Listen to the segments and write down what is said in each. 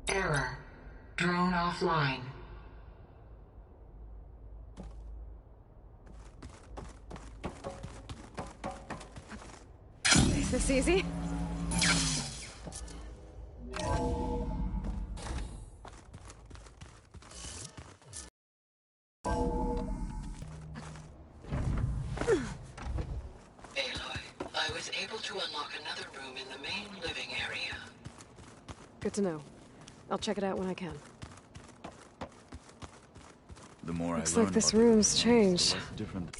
Error. Drone offline. Is this easy? I was able to unlock another room in the main living area. Good to know. I'll check it out when I can. The more Looks I learn like this about the room's clones, changed. the less different.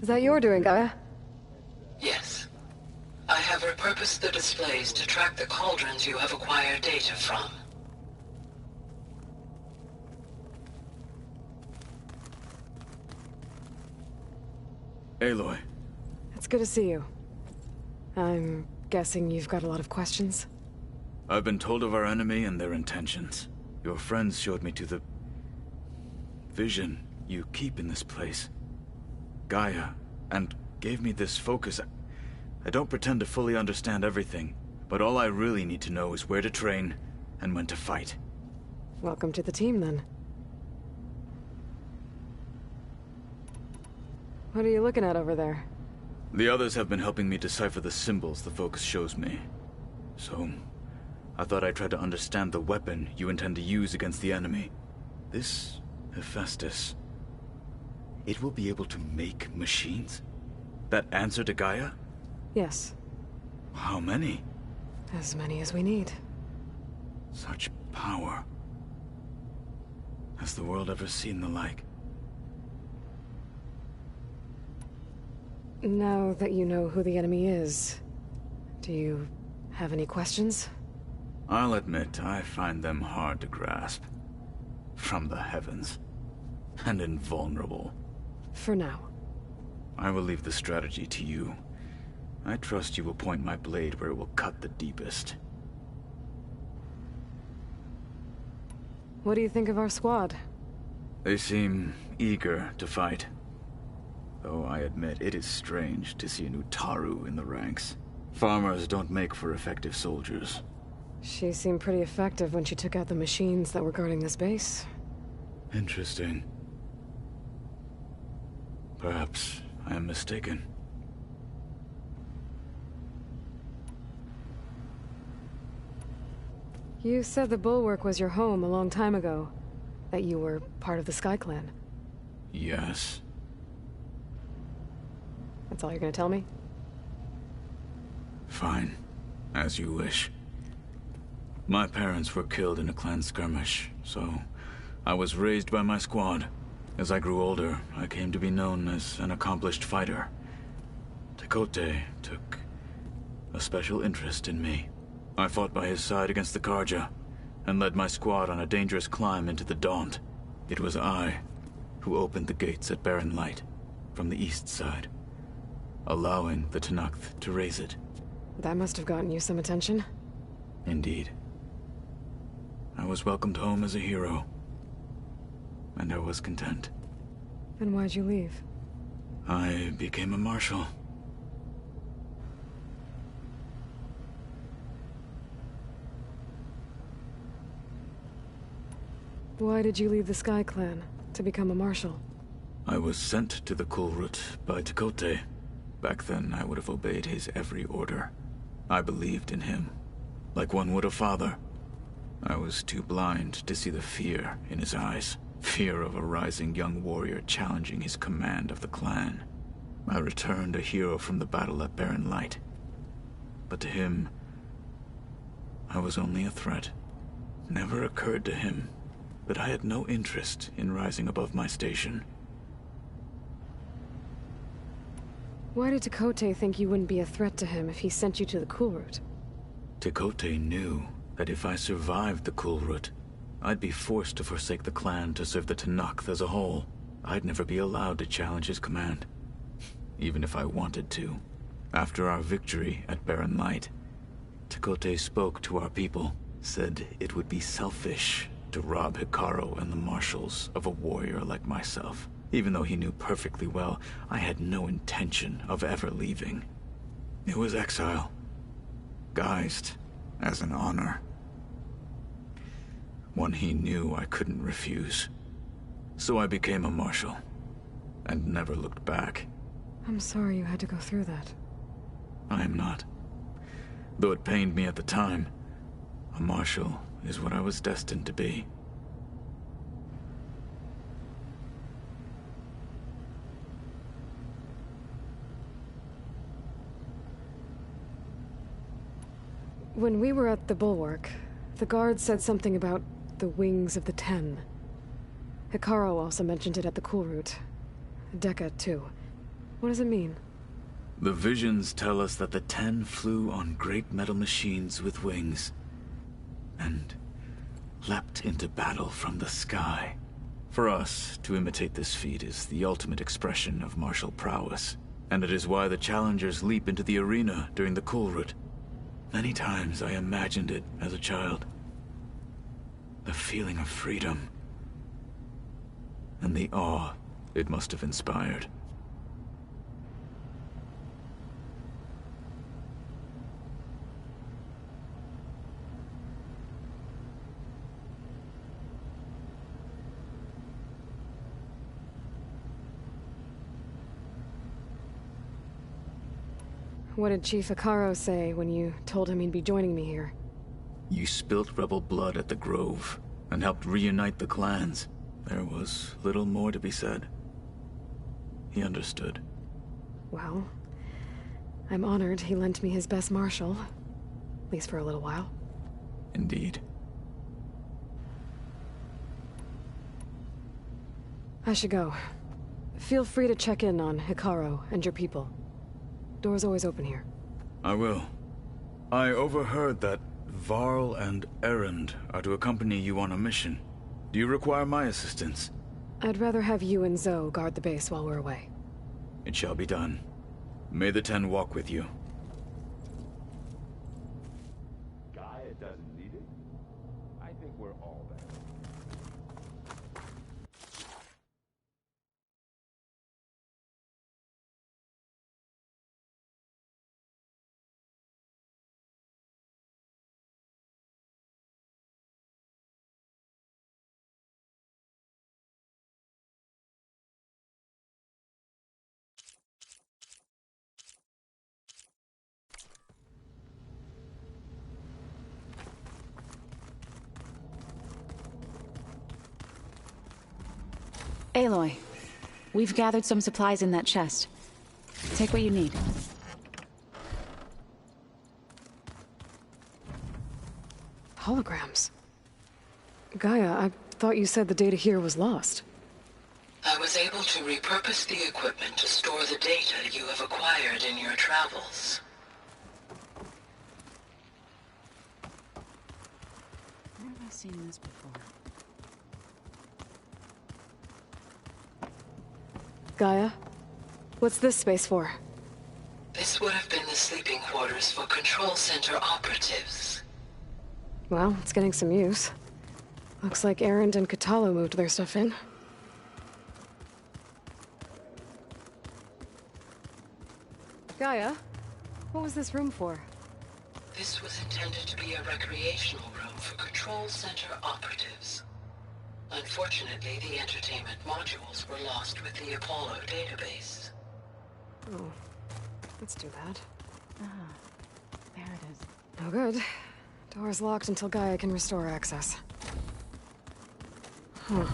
Is that your doing, Gaia? Yes. I have repurposed the displays to track the cauldrons you have acquired data from. Aloy. It's good to see you. I'm guessing you've got a lot of questions? I've been told of our enemy and their intentions. Your friends showed me to the vision you keep in this place, Gaia, and gave me this focus. I don't pretend to fully understand everything, but all I really need to know is where to train and when to fight. Welcome to the team, then. What are you looking at over there? The others have been helping me decipher the symbols the focus shows me. So, I thought I'd try to understand the weapon you intend to use against the enemy. This Hephaestus, it will be able to make machines? That answer to Gaia? Yes. How many? As many as we need. Such power. Has the world ever seen the like? Now that you know who the enemy is, do you have any questions? I'll admit, I find them hard to grasp. From the heavens. And invulnerable. For now. I will leave the strategy to you. I trust you will point my blade where it will cut the deepest. What do you think of our squad? They seem eager to fight. Though I admit it is strange to see a new Taru in the ranks. Farmers don't make for effective soldiers. She seemed pretty effective when she took out the machines that were guarding this base. Interesting. Perhaps I am mistaken. You said the Bulwark was your home a long time ago. That you were part of the Sky Clan. Yes. That's all you're gonna tell me? Fine. As you wish. My parents were killed in a clan skirmish, so I was raised by my squad. As I grew older, I came to be known as an accomplished fighter. Tekote took a special interest in me. I fought by his side against the Karja, and led my squad on a dangerous climb into the Daunt. It was I who opened the gates at Barren Light, from the east side, allowing the Tenakth to raise it. That must have gotten you some attention. Indeed. I was welcomed home as a hero, and I was content. Then why'd you leave? I became a marshal. Why did you leave the Sky Clan to become a marshal? I was sent to the Kulrut by Tekote. Back then, I would have obeyed his every order. I believed in him, like one would a father. I was too blind to see the fear in his eyes. Fear of a rising young warrior challenging his command of the clan. I returned a hero from the battle at Barren Light. But to him, I was only a threat. Never occurred to him that I had no interest in rising above my station. Why did Tekote think you wouldn't be a threat to him if he sent you to the Cool Route? Tekote knew that if I survived the Cool Route, I'd be forced to forsake the clan to serve the Tenakth as a whole. I'd never be allowed to challenge his command, even if I wanted to. After our victory at Barren Light, Tekote spoke to our people, said it would be selfish to rob Hikaru and the marshals of a warrior like myself, even though he knew perfectly well I had no intention of ever leaving. It was exile, guised as an honor. One he knew I couldn't refuse. So I became a marshal, and never looked back. I'm sorry you had to go through that. I am not. Though it pained me at the time, a marshal is what I was destined to be. When we were at the Bulwark, the guard said something about the Wings of the Ten. Hikaru also mentioned it at the Cool Route. Dekka, too. What does it mean? The visions tell us that the Ten flew on great metal machines with wings, and leapt into battle from the sky. For us, to imitate this feat is the ultimate expression of martial prowess, and it is why the challengers leap into the arena during the Cool Route. Many times I imagined it as a child. The feeling of freedom, and the awe it must have inspired. What did Chief Hikaru say when you told him he'd be joining me here? You spilt rebel blood at the Grove, and helped reunite the clans. There was little more to be said. He understood. Well, I'm honored he lent me his best marshal. At least for a little while. Indeed. I should go. Feel free to check in on Hikaru and your people. Door's always open here. I will. I overheard that Varl and Erend are to accompany you on a mission. Do you require my assistance? I'd rather have you and Zoe guard the base while we're away. It shall be done. May the Ten walk with you. Gaia doesn't need it. I think we're all there. Aloy, we've gathered some supplies in that chest. Take what you need. Holograms. Gaia, I thought you said the data here was lost. I was able to repurpose the equipment to store the data you have acquired in your travels. Where have I seen this before? Gaia? What's this space for? This would have been the sleeping quarters for Control Center operatives. Well, it's getting some use. Looks like Erend and Katalo moved their stuff in. Gaia? What was this room for? This was intended to be a recreational room for Control Center operatives. Unfortunately, the entertainment modules were lost with the Apollo database. Oh, that's too bad. Ah, there it is. No good. Door's locked until Gaia can restore access. Huh.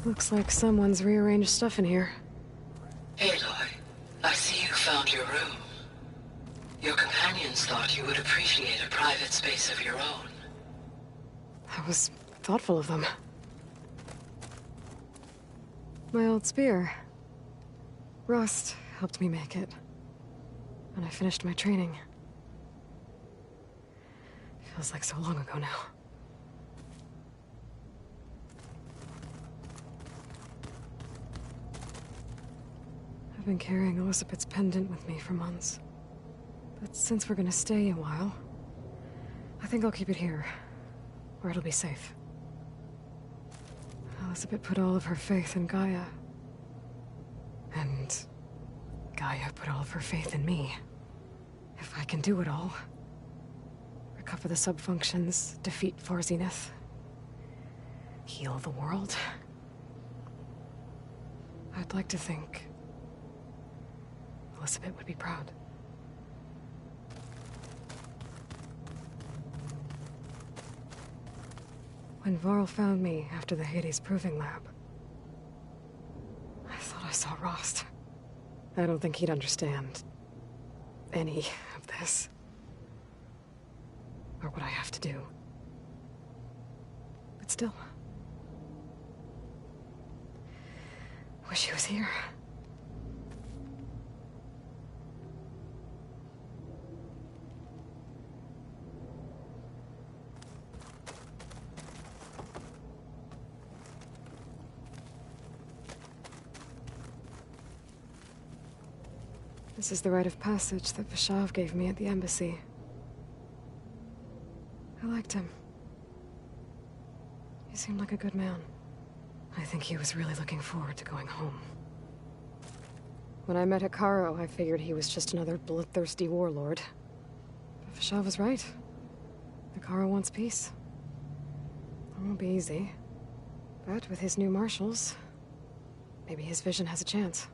Looks like someone's rearranged stuff in here. Aloy, I see you found your room. Your companions thought you would appreciate a private space of your own. That was thoughtful of them. My old spear. Rust helped me make it. When I finished my training. Feels like so long ago now. I've been carrying Elizabeth's pendant with me for months. But since we're gonna stay a while, I think I'll keep it here, where it'll be safe. Elizabeth put all of her faith in Gaia. And Gaia put all of her faith in me. If I can do it all, recover the subfunctions, defeat For Zenith, heal the world, I'd like to think Elizabeth would be proud. When Varl found me after the Hades Proving Lab, I thought I saw Rost. I don't think he'd understand any of this. Or what I have to do. But still. Wish he was here. This is the rite of passage that Vashav gave me at the embassy. I liked him. He seemed like a good man. I think he was really looking forward to going home. When I met Hikaru, I figured he was just another bloodthirsty warlord. But Vashav was right. Hikaru wants peace. It won't be easy. But with his new marshals, maybe his vision has a chance.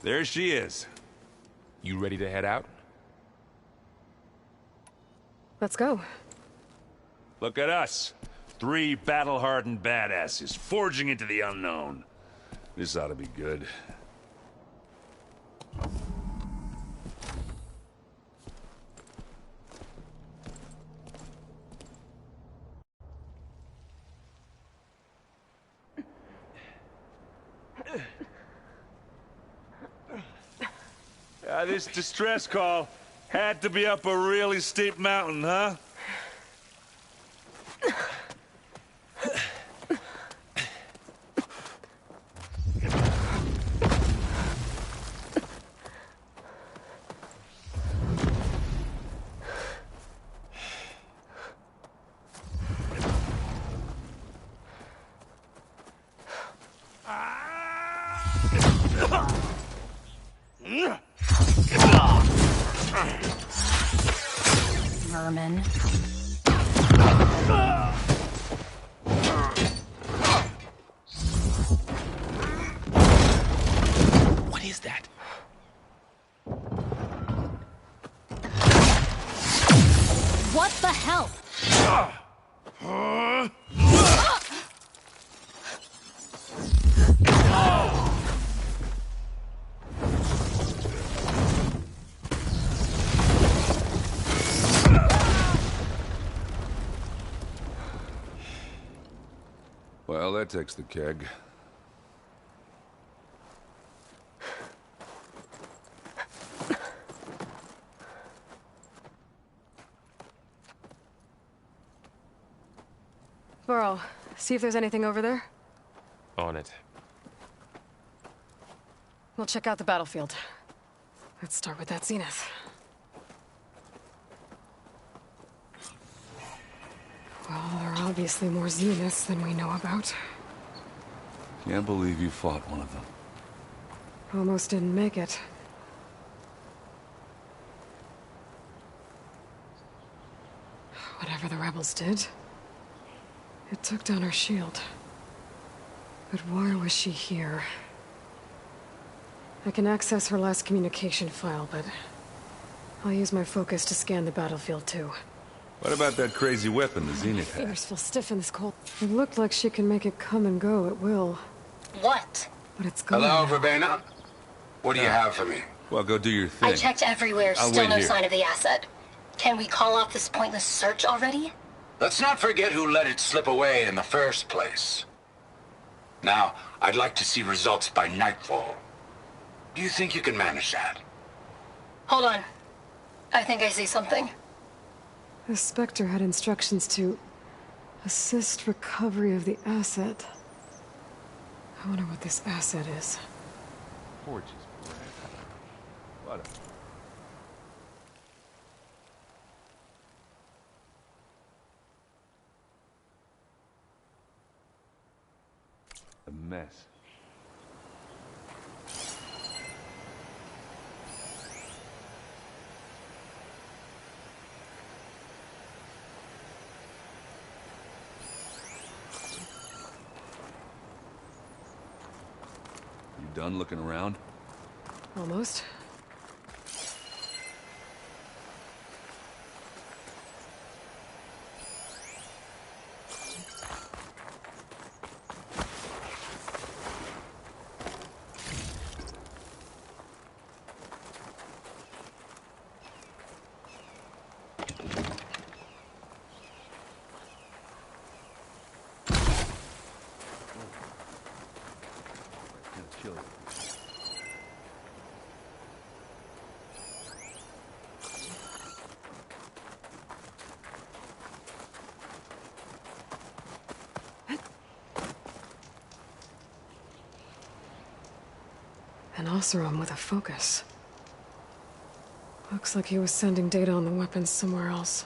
There she is. You ready to head out? Let's go. Look at us. 3 battle-hardened badasses forging into the unknown. This ought to be good. This distress call had to be up a really steep mountain, huh? Vermin. What is that? What the hell? Well, that takes the keg. Burrow, see if there's anything over there. On it. We'll check out the battlefield. Let's start with that zenith. Well, there are obviously more zeniths than we know about. Can't believe you fought one of them. Almost didn't make it. Whatever the rebels did, it took down her shield. But why was she here? I can access her last communication file, but I'll use my focus to scan the battlefield too. What about that crazy weapon the Zenith had? Fingers feel stiff in this cold. It looked like she can make it come and go at will. What? But it's gone. Hello, now. Verbena? What do you have for me? Well, go do your thing. I checked everywhere, I'll still wait no here. sign of the asset. Can we call off this pointless search already? Let's not forget who let it slip away in the first place. Now, I'd like to see results by nightfall. Do you think you can manage that? Hold on. I think I see something. The Spectre had instructions to assist recovery of the asset. I wonder what this asset is. Gorgeous bread. What a mess. You done looking around? Almost. Kind of chilly. An Oseram with a focus. Looks like he was sending data on the weapons somewhere else.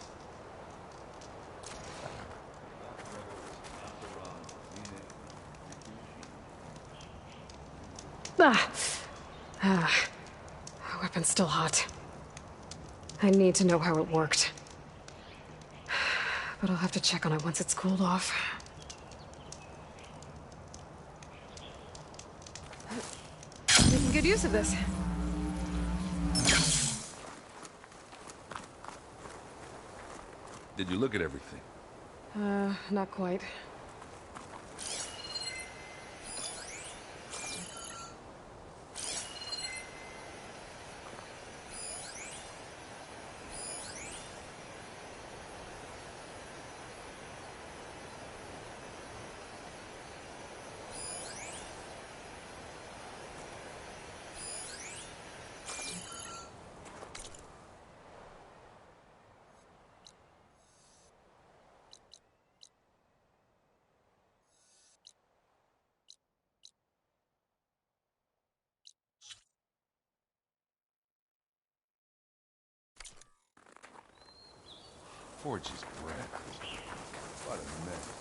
The weapon's still hot. I need to know how it worked. But I'll have to check on it once it's cooled off. Making good use of this. Did you look at everything? Not quite. Gorgeous bread. What a mess.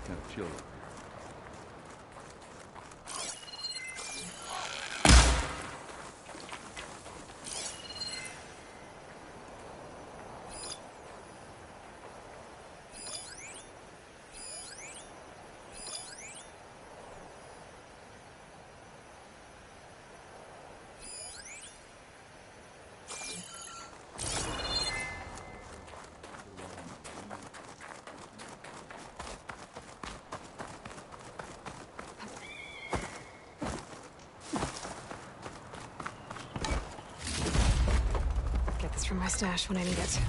Kind of chilly. Get this from my stash when I need it.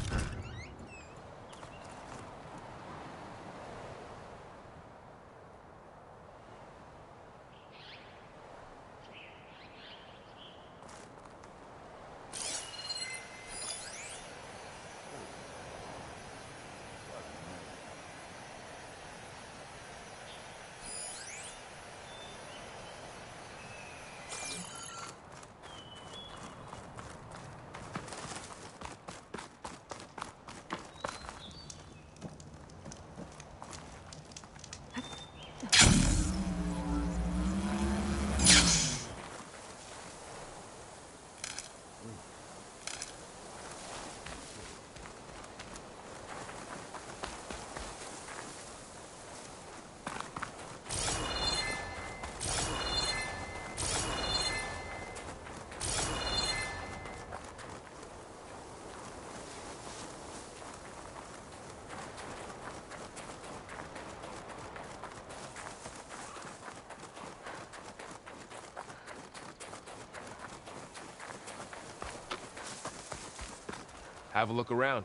have a look around.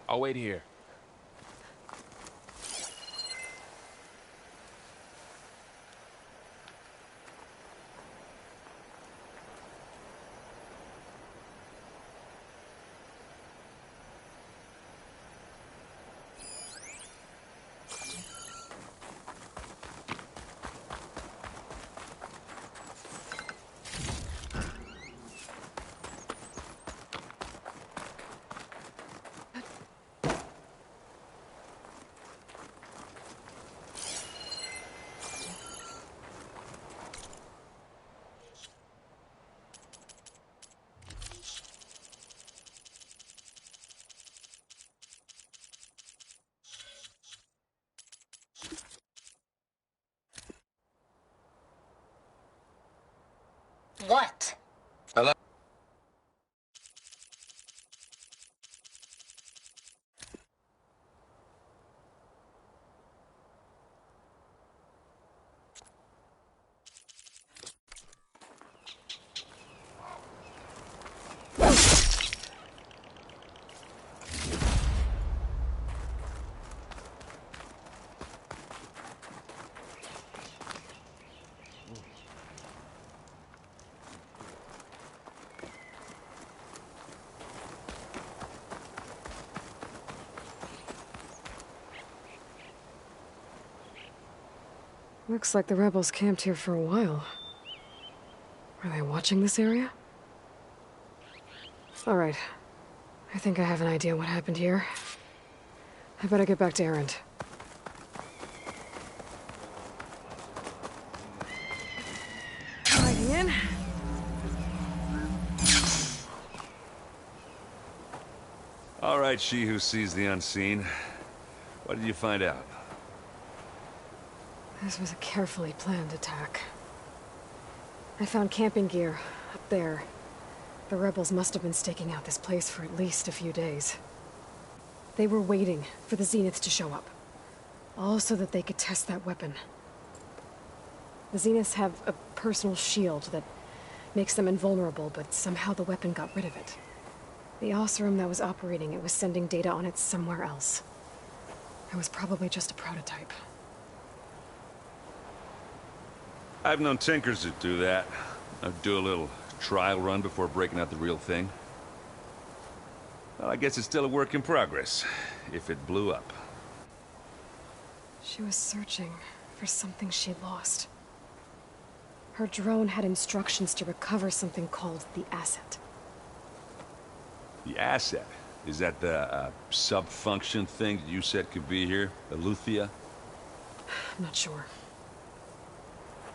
I'll wait here. What? Hello? Looks like the rebels camped here for a while. Are they watching this area? Alright. I think I have an idea what happened here. I better get back to Erend. Hiding in. All right, she who sees the unseen. What did you find out? This was a carefully planned attack. I found camping gear up there. The rebels must have been staking out this place for at least a few days. They were waiting for the Zeniths to show up. All so that they could test that weapon. The Zeniths have a personal shield that makes them invulnerable, but somehow the weapon got rid of it. The Oseram that was operating it was sending data on it somewhere else. It was probably just a prototype. I've known tinkers that do that. I'd do a little trial run before breaking out the real thing. Well, I guess it's still a work in progress, if it blew up. She was searching for something she lost. Her drone had instructions to recover something called the asset. The asset? Is that the sub-function thing that you said could be here? The Luthia? I'm not sure.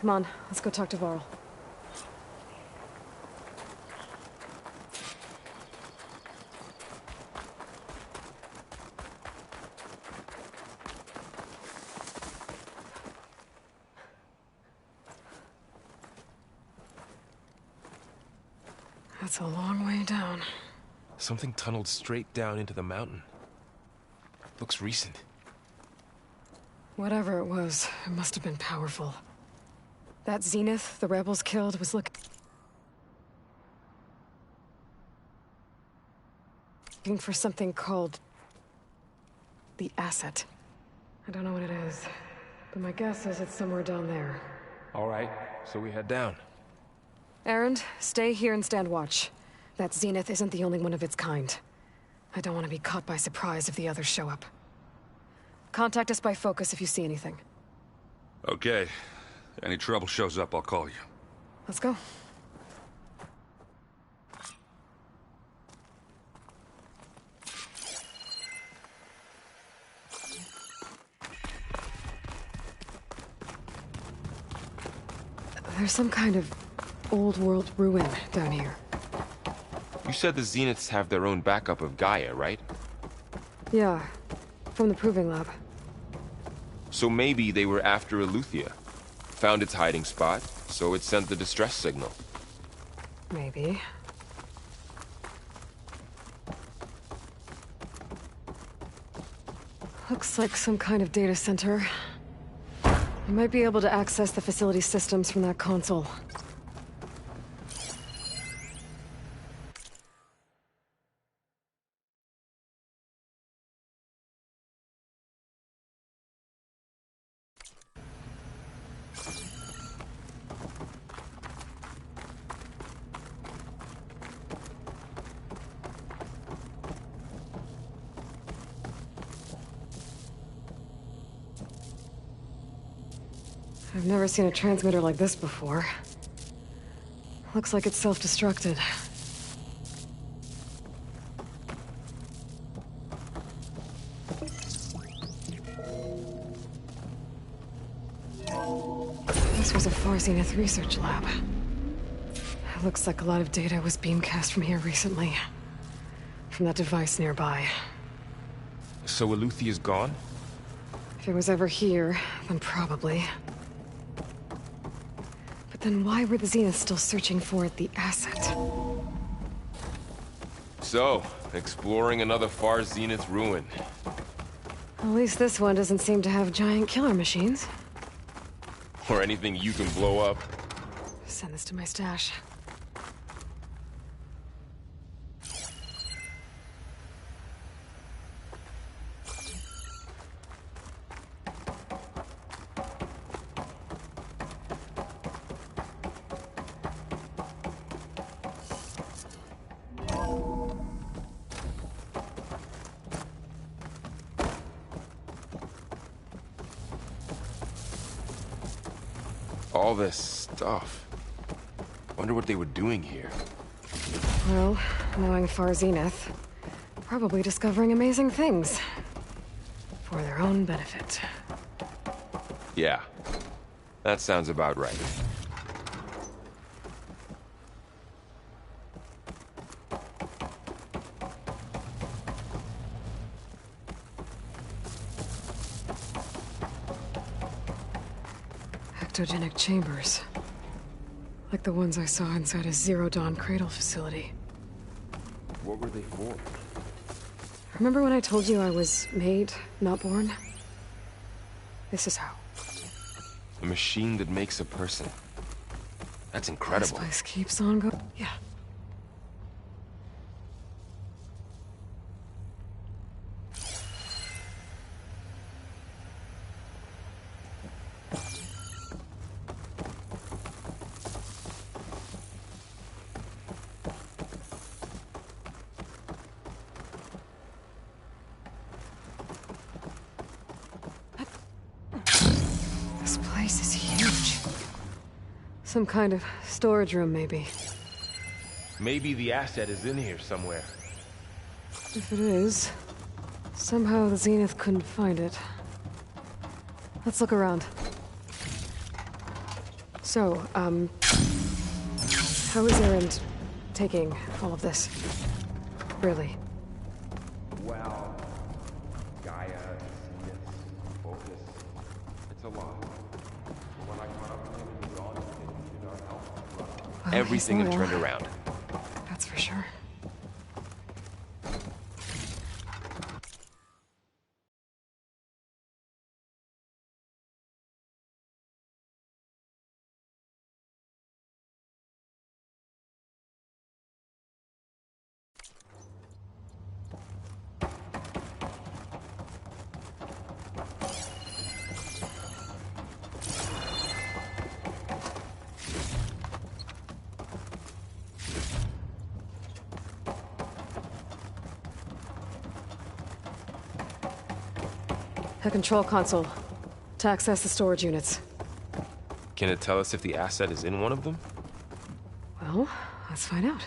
Come on, let's go talk to Varl. That's a long way down. Something tunneled straight down into the mountain. Looks recent. Whatever it was, it must have been powerful. That Zenith the rebels killed was looking for something called the asset. I don't know what it is, but my guess is it's somewhere down there. All right, so we head down. Erend, stay here and stand watch. That Zenith isn't the only one of its kind. I don't want to be caught by surprise if the others show up. Contact us by focus if you see anything. Okay. Any trouble shows up, I'll call you. Let's go. There's some kind of old-world ruin down here. You said the Zeniths have their own backup of Gaia, right? Yeah, from the Proving Lab. So maybe they were after Eleuthia. Found its hiding spot, so it sent the distress signal. Maybe. Looks like some kind of data center. You might be able to access the facility systems from that console. I've never seen a transmitter like this before. Looks like it's self-destructed. This was a Far Zenith research lab. It looks like a lot of data was beamcast from here recently. From that device nearby. So Eluthia's gone? If it was ever here, then probably. But then why were the Zeniths still searching for the asset? So, exploring another Far Zenith ruin. At least this one doesn't seem to have giant killer machines. Or anything you can blow up. Send this to my stash. All this stuff. Wonder what they were doing here. Well, knowing Far Zenith, probably discovering amazing things. For their own benefit. Yeah, that sounds about right. Ectogenic chambers. Like the ones I saw inside a Zero Dawn cradle facility. What were they for? Remember when I told you I was made, not born? This is how. A machine that makes a person. That's This incredible. place keeps on going. Yeah. This place is huge. Some kind of storage room, maybe. Maybe the asset is in here somewhere. If it is, somehow the Zenith couldn't find it. Let's look around. So, how is Erend taking all of this? Really? Well, Gaia, Zenith, focus. It's a lot. But when I caught up with him, he was honest and he needed our help. Well, Everything he's had loyal. turned around. That's for sure. A control console. To access the storage units. Can it tell us if the asset is in one of them? Well, let's find out.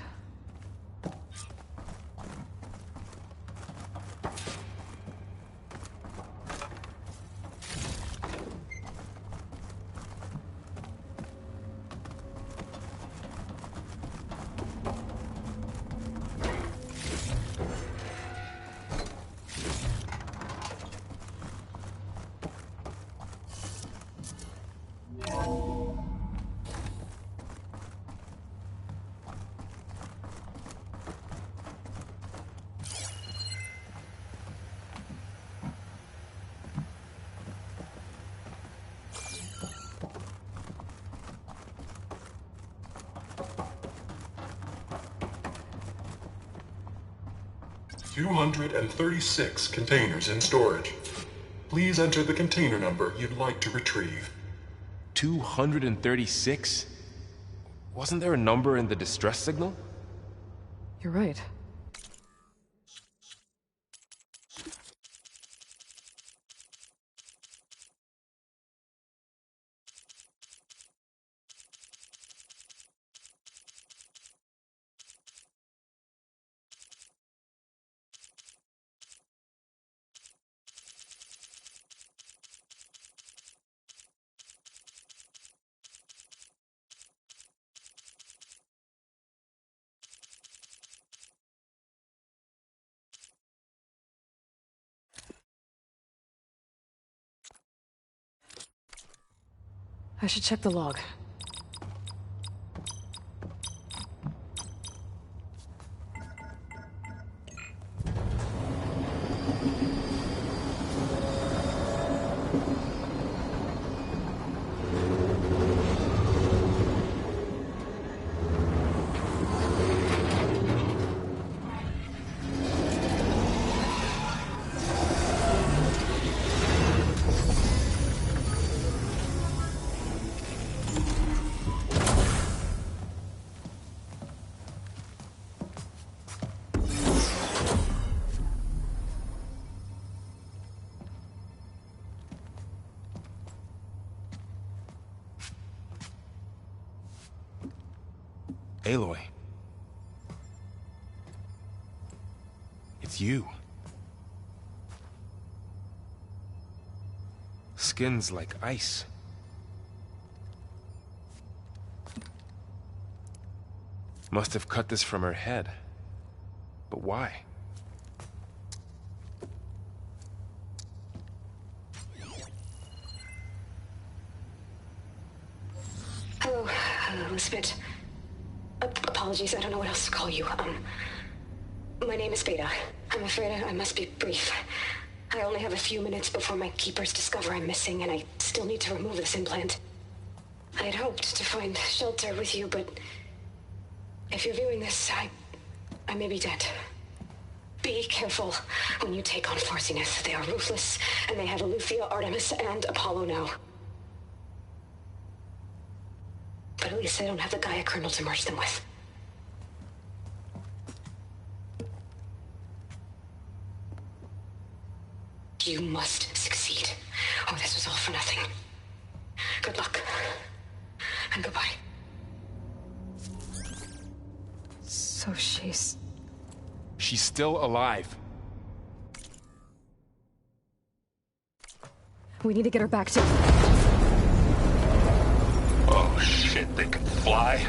$236 containers in storage. Please enter the container number you'd like to retrieve. 236? Wasn't there a number in the distress signal? You're right. I should check the log. Aloy. It's you. Skin's like ice. Must have cut this from her head. But why? Hello, Elizabeth. Apologies, I don't know what else to call you. My name is Beta. I'm afraid I must be brief. I only have a few minutes before my keepers discover I'm missing, and I still need to remove this implant. I had hoped to find shelter with you, but if you're viewing this, I may be dead. Be careful when you take on Far Zenith. They are ruthless, and they have Aletheia, Artemis, and Apollo now. But at least they don't have the Gaia kernel to merge them with. You must succeed, or this was all for nothing. Good luck, and goodbye. So she's still alive. We need to get her back to... Oh shit, they can fly?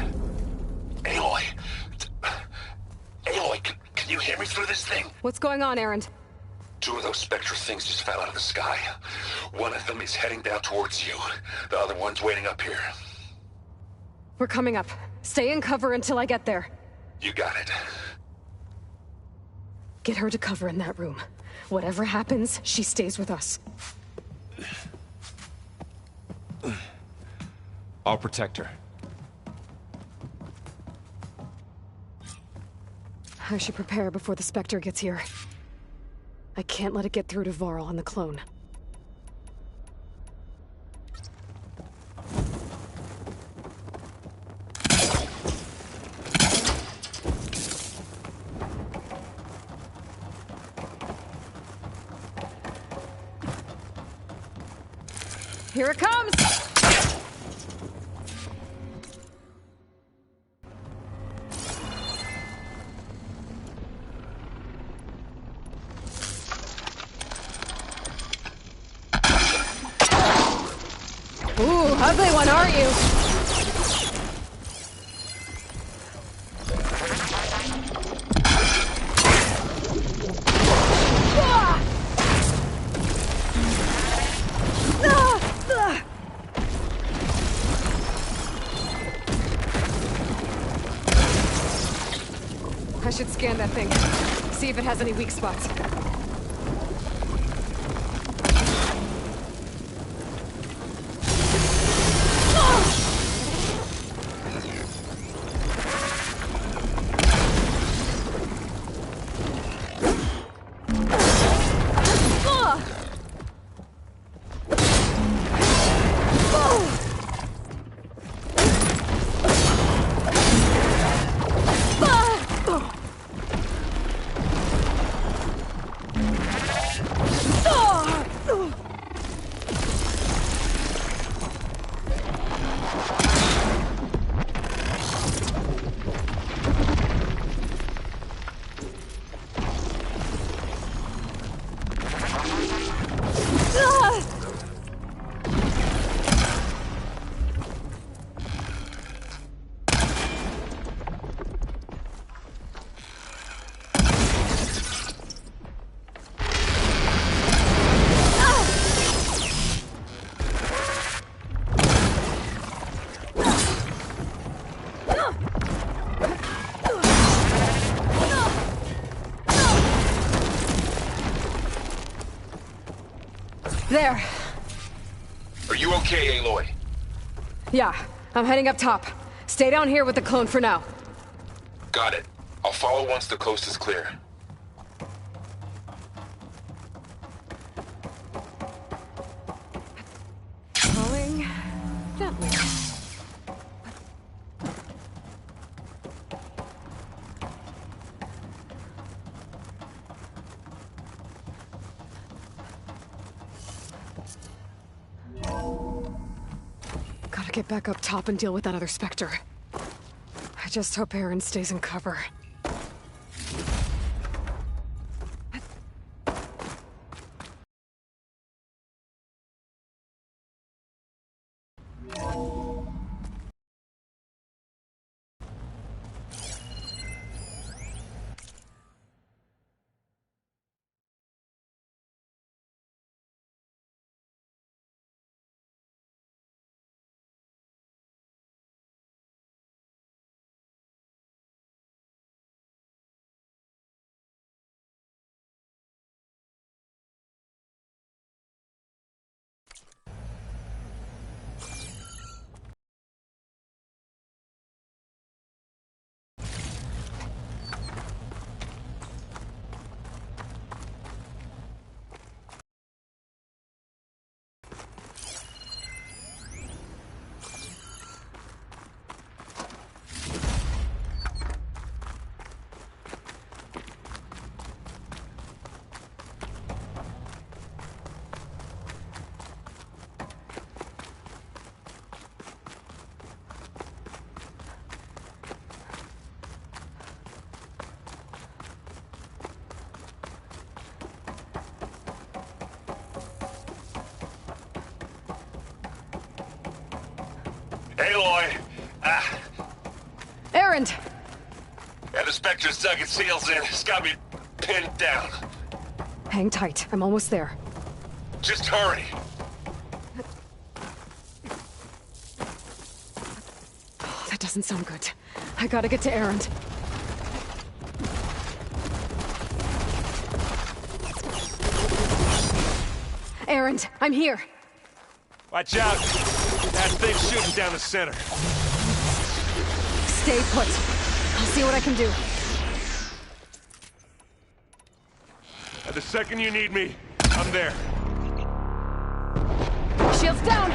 Aloy! Aloy, can you hear me through this thing? What's going on, Erend? 2 of those Spectre things just fell out of the sky. One of them is heading down towards you. The other one's waiting up here. We're coming up. Stay in cover until I get there. You got it. Get her to cover in that room. Whatever happens, she stays with us. I'll protect her. I should prepare before the Spectre gets here. I can't let it get through to Varl and the clone. Here it comes! Ooh, ugly one, aren't you? I should scan that thing. See if it has any weak spots. There. Are you okay, Aloy? Yeah, I'm heading up top. Stay down here with the clone for now. Got it. I'll follow once the coast is clear. Going gently. Gotta get back up top and deal with that other Spectre. I just hope Aaron stays in cover. Aloy! Aaron! Yeah, the Spectre's dug its heels in. It's got me pinned down. Hang tight. I'm almost there. Just hurry. Oh, that doesn't sound good. I gotta get to Aaron. Aaron, I'm here. Watch out. That thing's shooting down the center. Stay put. I'll see what I can do. And the second you need me, I'm there. Shields down!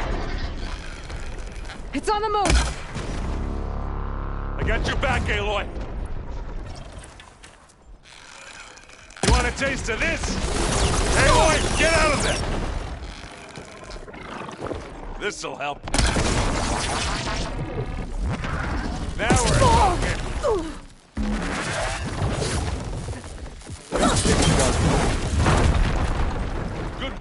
It's on the move! I got your back, Aloy. You want a taste of this? Aloy, get out of there! This'll help. Now we're talking. Good.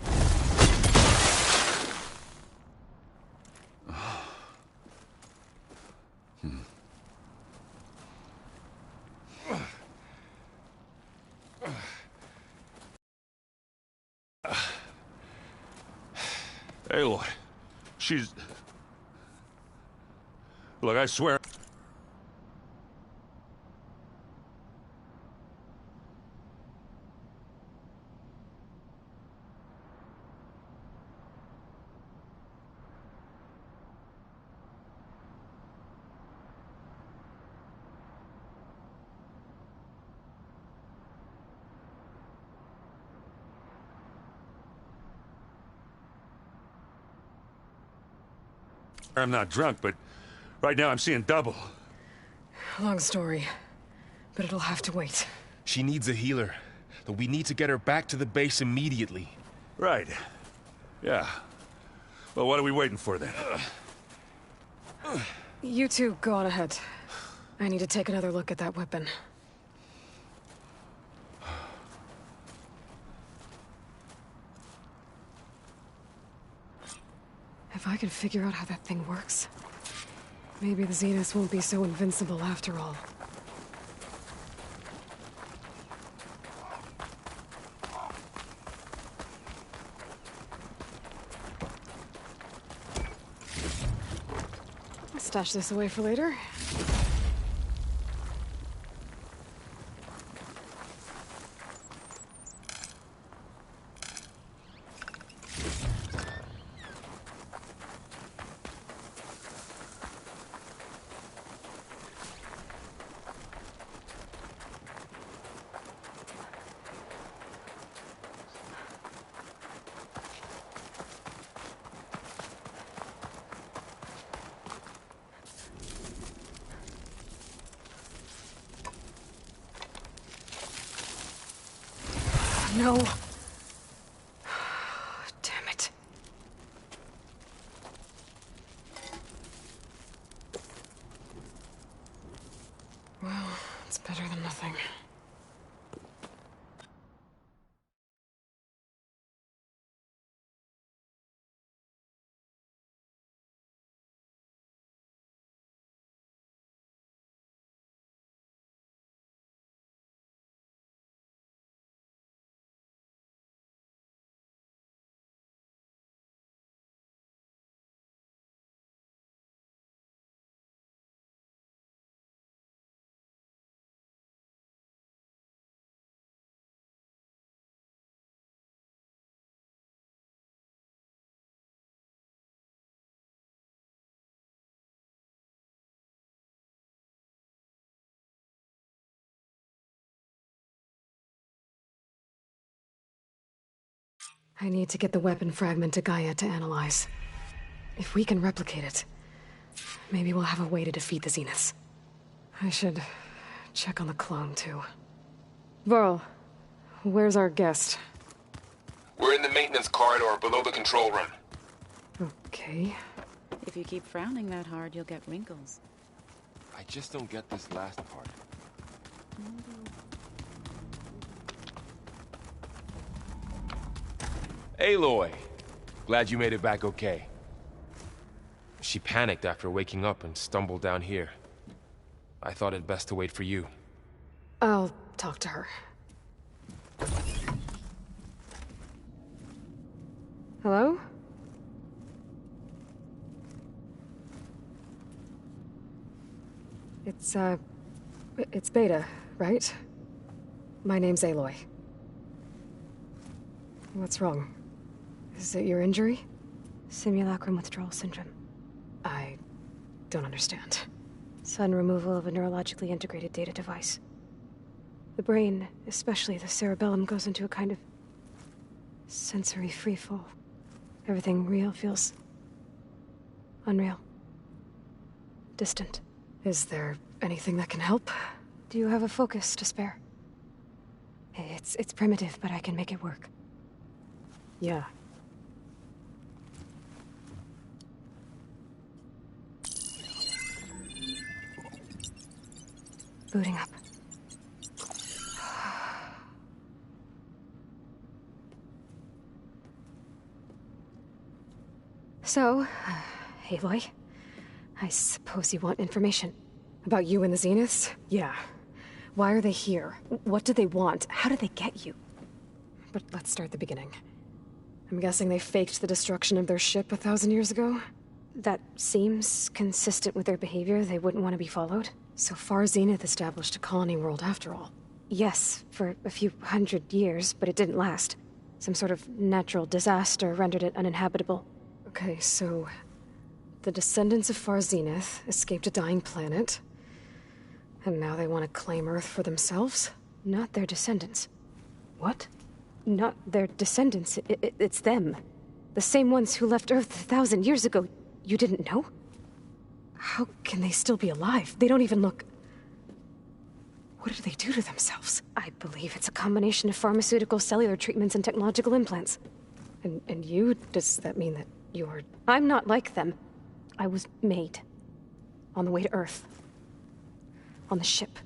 Aloy, she's... Look, I swear... I'm not drunk, but right now I'm seeing double. Long story, but it'll have to wait. She needs a healer, but we need to get her back to the base immediately. Right. Yeah. Well, what are we waiting for then? You two go on ahead. I need to take another look at that weapon. If I can figure out how that thing works, maybe the Zeniths won't be so invincible after all. I'll stash this away for later. No. Damn it. Well, it's better than nothing. I need to get the weapon fragment to Gaia to analyze. If we can replicate it, maybe we'll have a way to defeat the Zeniths. I should check on the clone, too. Varl, where's our guest? We're in the maintenance corridor below the control room. Okay. If you keep frowning that hard, you'll get wrinkles. I just don't get this last part. Aloy! Glad you made it back okay. She panicked after waking up and stumbled down here. I thought it best to wait for you. I'll talk to her. Hello? It's Beta, right? My name's Aloy. What's wrong? Is it your injury? Simulacrum withdrawal syndrome. I don't understand. Sudden removal of a neurologically integrated data device. The brain, especially the cerebellum, goes into a kind of sensory freefall. Everything real feels unreal. Distant. Is there anything that can help? Do you have a focus to spare? It's primitive, but I can make it work. Yeah. Booting up. So, Aloy, I suppose you want information. About you and the Zeniths? Yeah. Why are they here? What do they want? How did they get you? But let's start at the beginning. I'm guessing they faked the destruction of their ship 1,000 years ago? That seems consistent with their behavior. They wouldn't want to be followed. So far, Zenith established a colony world after all. Yes, for a few hundred years, but it didn't last. Some sort of natural disaster rendered it uninhabitable. Okay, so the descendants of Far Zenith escaped a dying planet, and now they want to claim Earth for themselves? Not their descendants. What? Not their descendants. It's them. The same ones who left Earth 1,000 years ago. You didn't know? How can they still be alive? They don't even look... What did they do to themselves? I believe it's a combination of pharmaceutical, cellular treatments, and technological implants. And you? Does that mean that you're... I'm not like them. I was made. On the way to Earth. On the ship.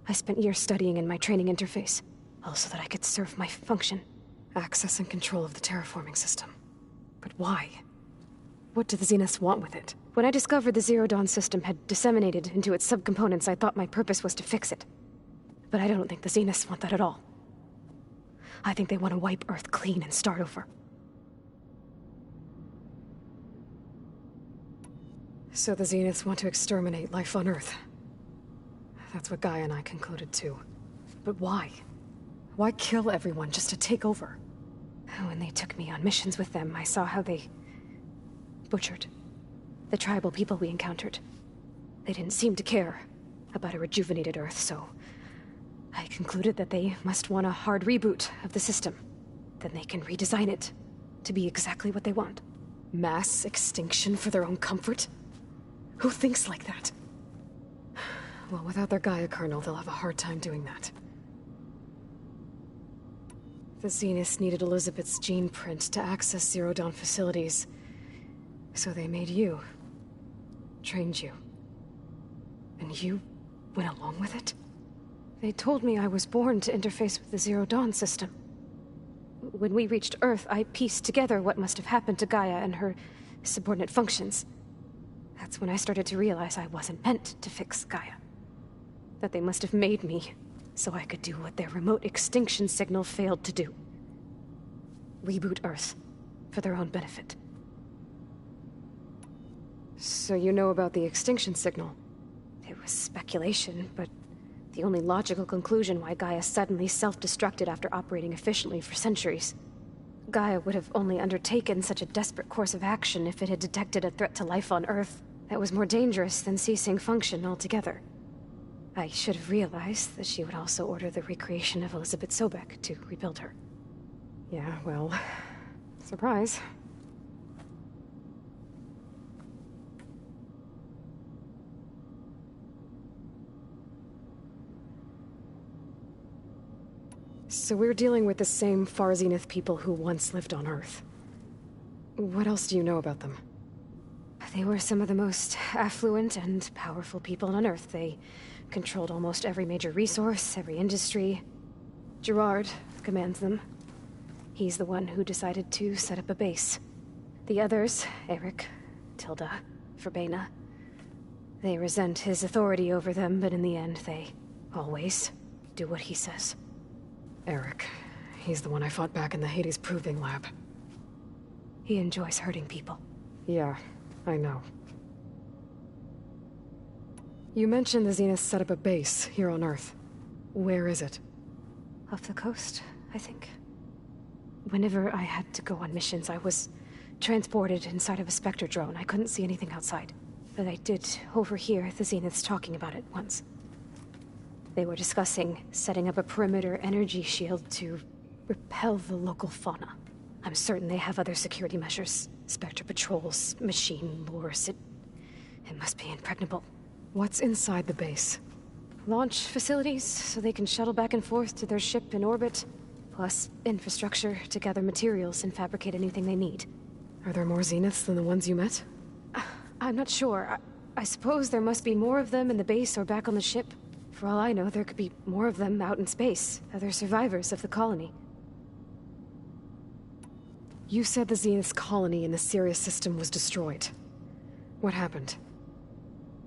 I spent years studying in my training interface, all so that I could serve my function. Access and control of the terraforming system. But why? What do the Zeniths want with it? When I discovered the Zero Dawn system had disseminated into its subcomponents, I thought my purpose was to fix it. But I don't think the Zeniths want that at all. I think they want to wipe Earth clean and start over. So the Zeniths want to exterminate life on Earth. That's what Gaia and I concluded too. But why? Why kill everyone just to take over? When they took me on missions with them, I saw how they butchered the tribal people we encountered. They didn't seem to care about a rejuvenated Earth, so I concluded that they must want a hard reboot of the system. Then they can redesign it to be exactly what they want. Mass extinction for their own comfort? Who thinks like that? Well, without their Gaia kernel, they'll have a hard time doing that. The Zeniths needed Elizabeth's gene print to access Zero Dawn facilities. So they made you. Trained you. And you went along with it? They told me I was born to interface with the Zero Dawn system. When we reached Earth, I pieced together what must have happened to Gaia and her subordinate functions. That's when I started to realize I wasn't meant to fix Gaia. That they must have made me so I could do what their remote extinction signal failed to do. Reboot Earth, for their own benefit. So you know about the extinction signal? It was speculation, but the only logical conclusion why Gaia suddenly self-destructed after operating efficiently for centuries. Gaia would have only undertaken such a desperate course of action if it had detected a threat to life on Earth that was more dangerous than ceasing function altogether. I should have realized that she would also order the recreation of Elizabeth Sobek to rebuild her. Yeah, well, surprise. So we're dealing with the same Far Zenith people who once lived on Earth. What else do you know about them? They were some of the most affluent and powerful people on Earth. They controlled almost every major resource, every industry. Gerard commands them. He's the one who decided to set up a base. The others, Eric, Tilda, Verbena, they resent his authority over them, but in the end, they always do what he says. Eric. He's the one I fought back in the Hades Proving Lab. He enjoys hurting people. Yeah, I know. You mentioned the Zeniths set up a base here on Earth. Where is it? Off the coast, I think. Whenever I had to go on missions, I was transported inside of a Spectre drone. I couldn't see anything outside. But I did overhear the Zeniths talking about it once. They were discussing setting up a perimeter energy shield to repel the local fauna. I'm certain they have other security measures. Spectre patrols, machine lures. It must be impregnable. What's inside the base? Launch facilities, so they can shuttle back and forth to their ship in orbit. Plus, infrastructure to gather materials and fabricate anything they need. Are there more Zeniths than the ones you met? I'm not sure. I suppose there must be more of them in the base or back on the ship. For all I know, there could be more of them out in space. Other survivors of the colony. You said the Zenith's colony in the Sirius system was destroyed. What happened?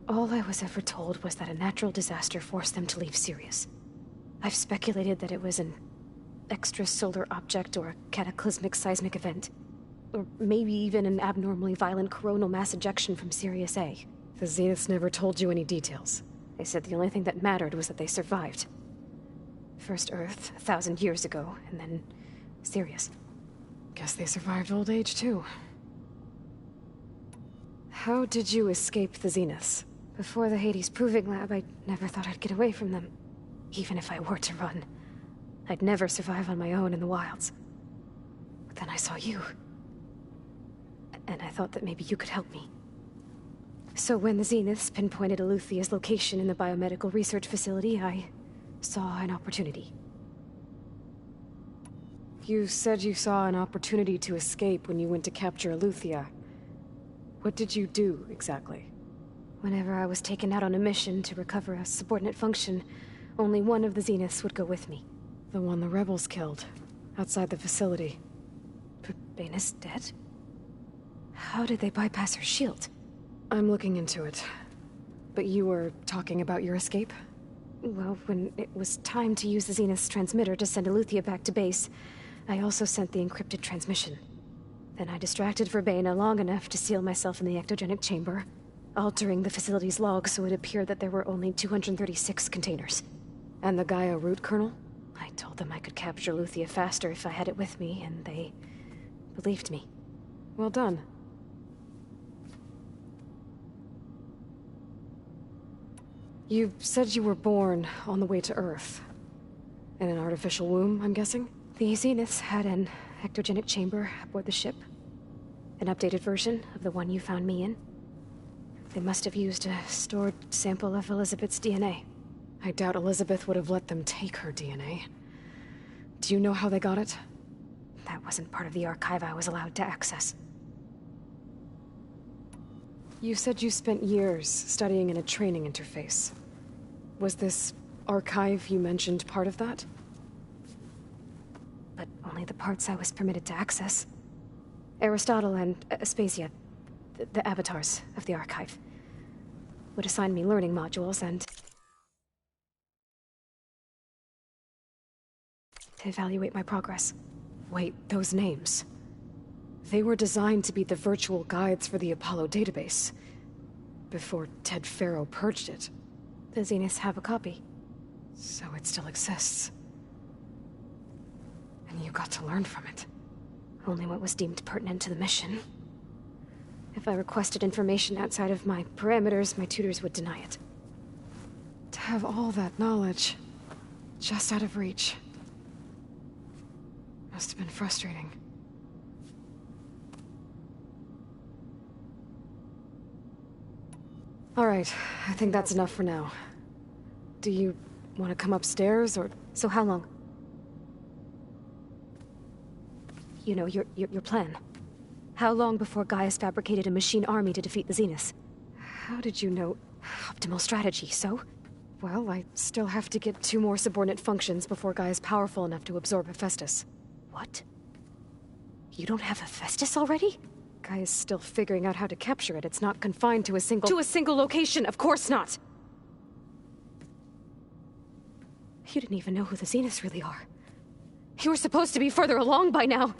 All I was ever told was that a natural disaster forced them to leave Sirius. I've speculated that it was an extrasolar object or a cataclysmic seismic event. Or maybe even an abnormally violent coronal mass ejection from Sirius A. The Zeniths never told you any details. They said the only thing that mattered was that they survived. First Earth, 1,000 years ago, and then Sirius. Guess they survived old age, too. How did you escape the Zeniths? Before the Hades Proving Lab, I never thought I'd get away from them. Even if I were to run. I'd never survive on my own in the wilds. But then I saw you. And I thought that maybe you could help me. So when the Zeniths pinpointed Eluthia's location in the biomedical research facility, I saw an opportunity. You said you saw an opportunity to escape when you went to capture Eluthia. What did you do, exactly? Whenever I was taken out on a mission to recover a subordinate function, only one of the Zeniths would go with me. The one the rebels killed, outside the facility. Verbena's dead? How did they bypass her shield? I'm looking into it. But you were talking about your escape? Well, when it was time to use the Zenith's transmitter to send Eluthia back to base, I also sent the encrypted transmission. Then I distracted Verbena long enough to seal myself in the ectogenic chamber, altering the facility's log so it appeared that there were only 236 containers. And the Gaia root kernel? I told them I could capture Eluthia faster if I had it with me, and they believed me. Well done. You said you were born on the way to Earth. In an artificial womb, I'm guessing? The Zeniths had an ectogenic chamber aboard the ship. An updated version of the one you found me in. They must have used a stored sample of Elizabeth's DNA. I doubt Elizabeth would have let them take her DNA. Do you know how they got it? That wasn't part of the archive I was allowed to access. You said you spent years studying in a training interface. Was this archive you mentioned part of that? But only the parts I was permitted to access. Aristotle and Aspasia, the avatars of the archive, would assign me learning modules and to evaluate my progress. Wait, those names. They were designed to be the virtual guides for the Apollo database, before Ted Faro purged it. The Zeniths have a copy. So it still exists. And you got to learn from it. Only what was deemed pertinent to the mission. If I requested information outside of my parameters, my tutors would deny it. To have all that knowledge, just out of reach. Must have been frustrating. All right, I think that's enough for now. Do you want to come upstairs, or...? So how long? You know, your plan. How long before Gaius fabricated a machine army to defeat the Zeniths? How did you know? Optimal strategy, so? Well, I still have to get 2 more subordinate functions before Gaia's powerful enough to absorb Hephaestus. What? You don't have Hephaestus already? Gaia's still figuring out how to capture it. It's not confined to a single... To a single location, of course not! You didn't even know who the Zeniths really are. You were supposed to be further along by now!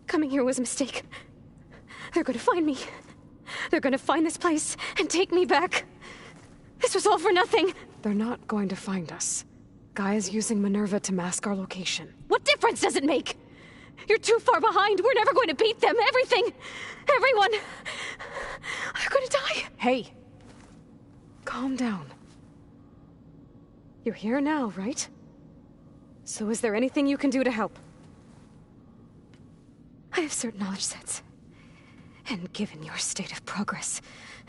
Coming here was a mistake. They're gonna find me. They're gonna find this place and take me back. This was all for nothing! They're not going to find us. Gaia's using Minerva to mask our location. What difference does it make? You're too far behind. We're never going to beat them. Everything. Everyone. They're gonna die. Hey. Calm down. You're here now, right? So is there anything you can do to help? I have certain knowledge sets. And given your state of progress,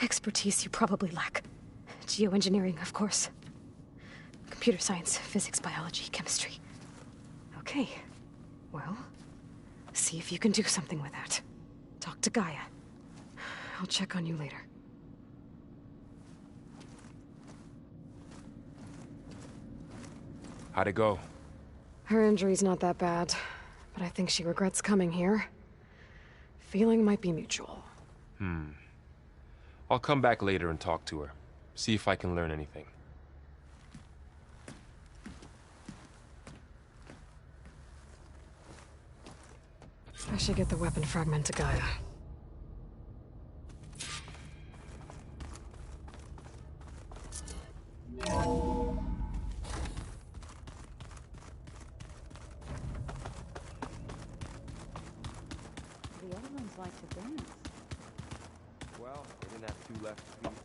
expertise you probably lack. Geoengineering, of course. Computer science, physics, biology, chemistry. Okay. Well, see if you can do something with that. Talk to Gaia. I'll check on you later. How'd it go? Her injury's not that bad, but I think she regrets coming here. Feeling might be mutual. I'll come back later and talk to her. See if I can learn anything. I should get the weapon fragment to Gaia. The other ones like to dance. Well, they didn't have 2 left to beat.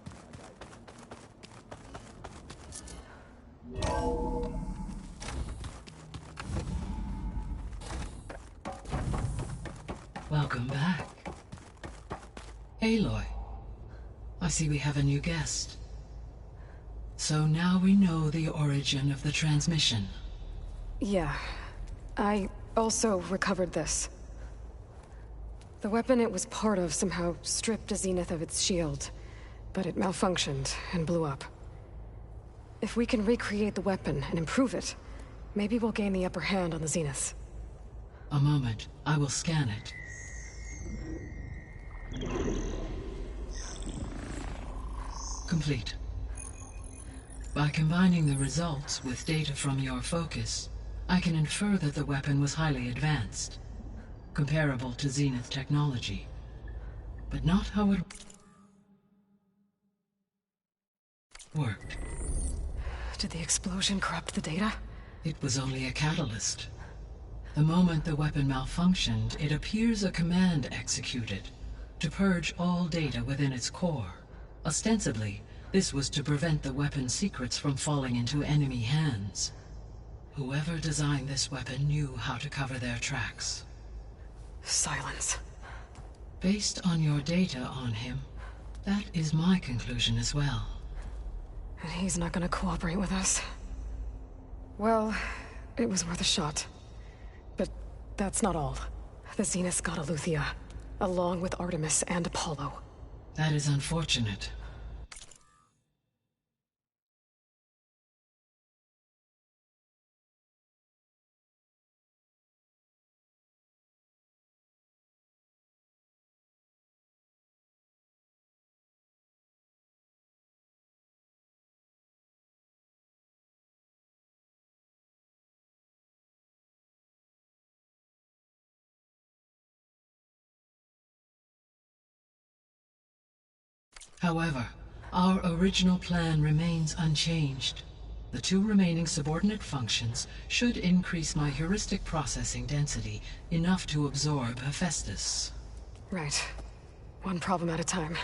Welcome back. Aloy, I see we have a new guest. So now we know the origin of the transmission. Yeah. I also recovered this. The weapon it was part of somehow stripped a Zenith of its shield, but it malfunctioned and blew up. If we can recreate the weapon and improve it, maybe we'll gain the upper hand on the Zeniths. A moment, I will scan it. Complete. By combining the results with data from your focus, I can infer that the weapon was highly advanced, comparable to Zenith technology, but not how it worked. Did the explosion corrupt the data? It was only a catalyst. The moment the weapon malfunctioned, it appears a command executed to purge all data within its core. Ostensibly, this was to prevent the weapon's secrets from falling into enemy hands. Whoever designed this weapon knew how to cover their tracks. Silence. Based on your data on him, that is my conclusion as well. And he's not gonna cooperate with us. Well, it was worth a shot. that's not all. The Zenith's got Eleuthia, along with Artemis and Apollo. That is unfortunate. However, our original plan remains unchanged. The two remaining subordinate functions should increase my heuristic processing density enough to absorb Hephaestus. Right. One problem at a time.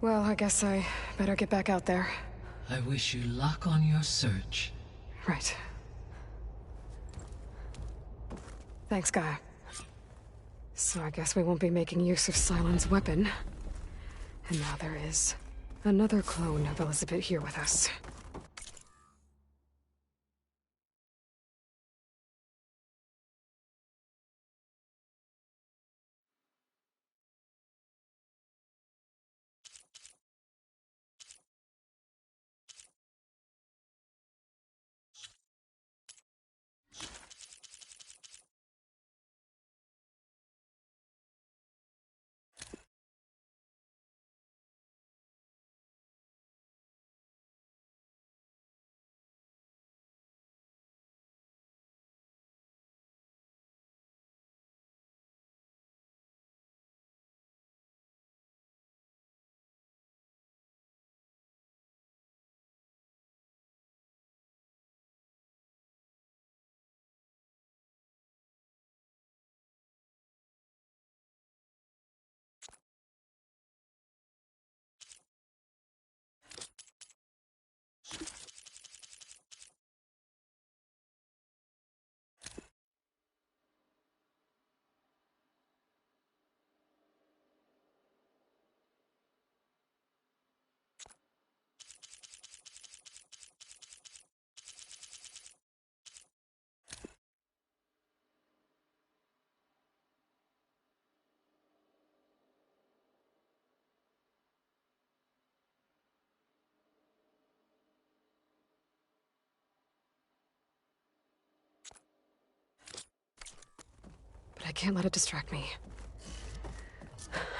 Well, I guess I better get back out there. I wish you luck on your search. Right. Thanks, Gaia. So I guess we won't be making use of Cylon's weapon. And now there is another clone of Elizabeth here with us. But I can't let it distract me.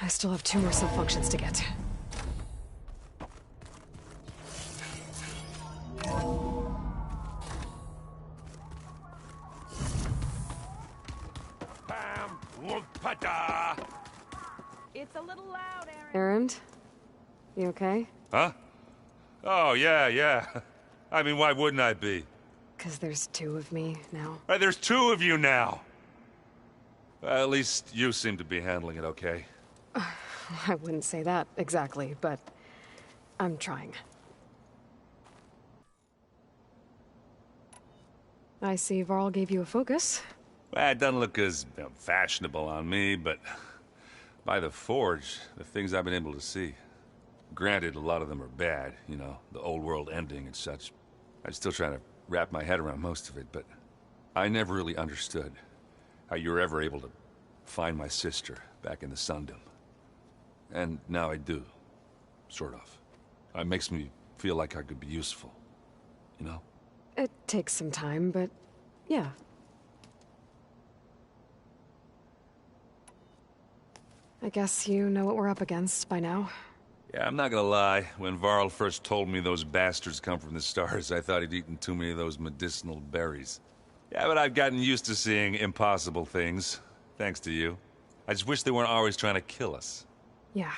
I still have 2 more sub-functions to get. It's a little loud, Aaron. Errand? You okay? Huh? Oh, yeah. I mean, why wouldn't I be? 'Cause there's 2 of me now. Right, there's 2 of you now. At least you seem to be handling it okay. I wouldn't say that exactly, but I'm trying. I see Varl gave you a focus. Well, it doesn't look as fashionable on me, but by the Forge, the things I've been able to see. Granted, a lot of them are bad, you know, the old world ending and such. I'm still trying to wrap my head around most of it, but I never really understood how you were ever able to find my sister back in the Sundom. And now I do, sort of. It makes me feel like I could be useful, you know? It takes some time, but yeah. I guess you know what we're up against by now. Yeah, I'm not gonna lie. When Varl first told me those bastards come from the stars, I thought he'd eaten too many of those medicinal berries. Yeah, but I've gotten used to seeing impossible things, thanks to you. I just wish they weren't always trying to kill us. Yeah,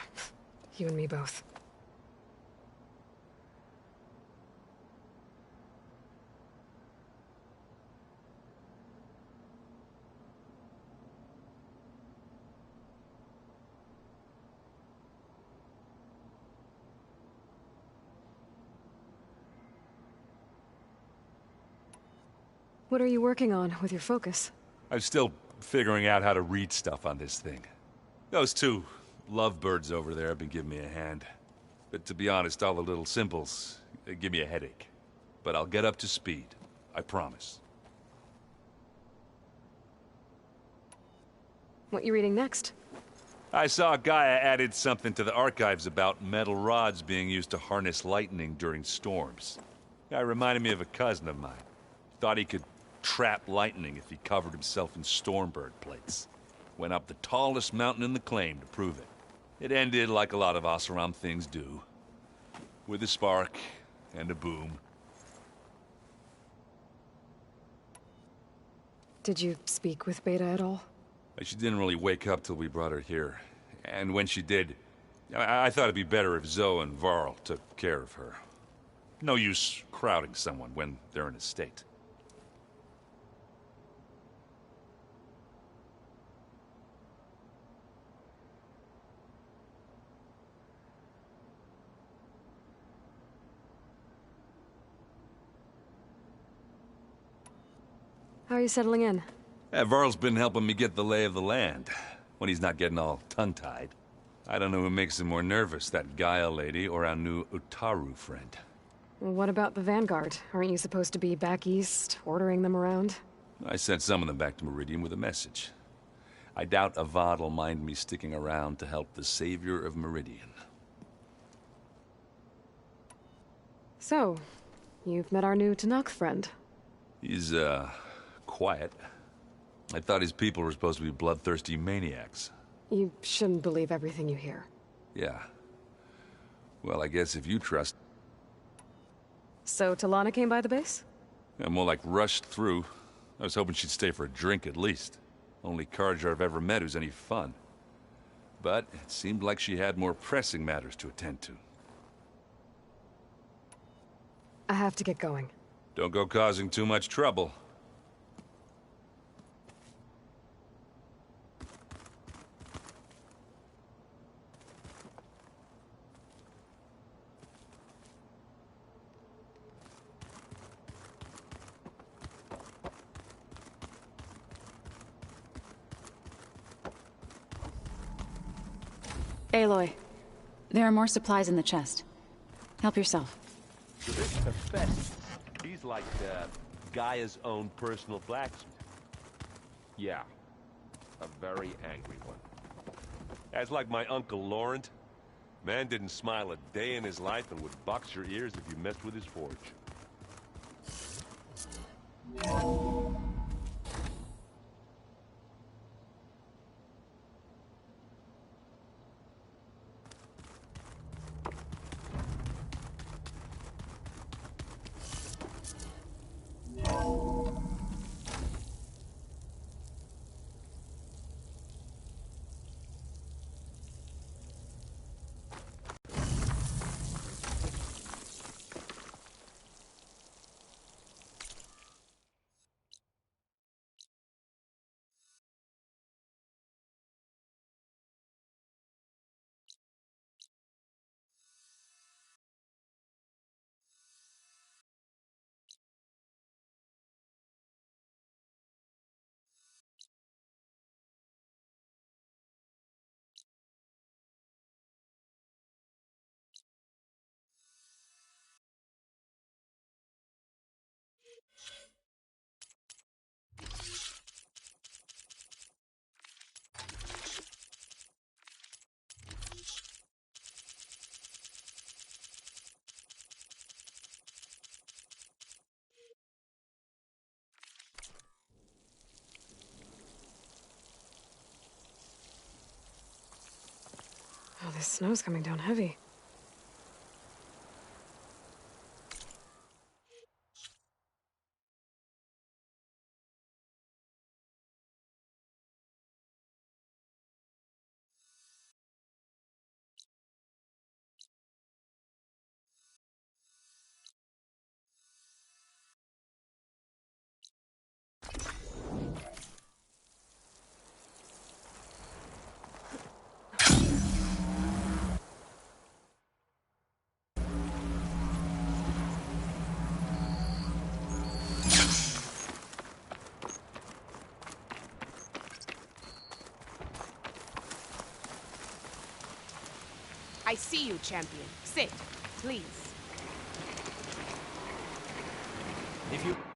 you and me both. What are you working on with your focus? I'm still figuring out how to read stuff on this thing. Those 2 lovebirds over there have been giving me a hand. But to be honest, all the little symbols give me a headache. But I'll get up to speed. I promise. What you reading next? I saw Gaia added something to the archives about metal rods being used to harness lightning during storms. Guy reminded me of a cousin of mine. Thought he could trap lightning if he covered himself in Stormbird plates. Went up the tallest mountain in the claim to prove it. It ended like a lot of Oseram things do. With a spark and a boom. Did you speak with Beta at all? She didn't really wake up till we brought her here. And when she did, I thought it'd be better if Zoe and Varl took care of her. No use crowding someone when they're in a state. How are you settling in? Varl's been helping me get the lay of the land, when he's not getting all tongue-tied. I don't know who makes him more nervous, that Gaia lady or our new Utaru friend. Well, what about the Vanguard? Aren't you supposed to be back east, ordering them around? I sent some of them back to Meridian with a message. I doubt Avad'll mind me sticking around to help the savior of Meridian. So, you've met our new Tanakh friend. He's, quiet. I thought his people were supposed to be bloodthirsty maniacs. You shouldn't believe everything you hear. Yeah. Well, I guess if you trust... So, Talana came by the base? Yeah, more like rushed through. I was hoping she'd stay for a drink at least. Only Carja I've ever met who's any fun. But it seemed like she had more pressing matters to attend to. I have to get going. Don't go causing too much trouble. Aloy, there are more supplies in the chest. Help yourself. So this S.O.S, he's like Gaia's own personal blacksmith. Yeah. A very angry one. That's like my Uncle Laurent. Man didn't smile a day in his life and would box your ears if you messed with his forge. Oh, this snow's coming down heavy. I see you, champion. Sit, please. If you...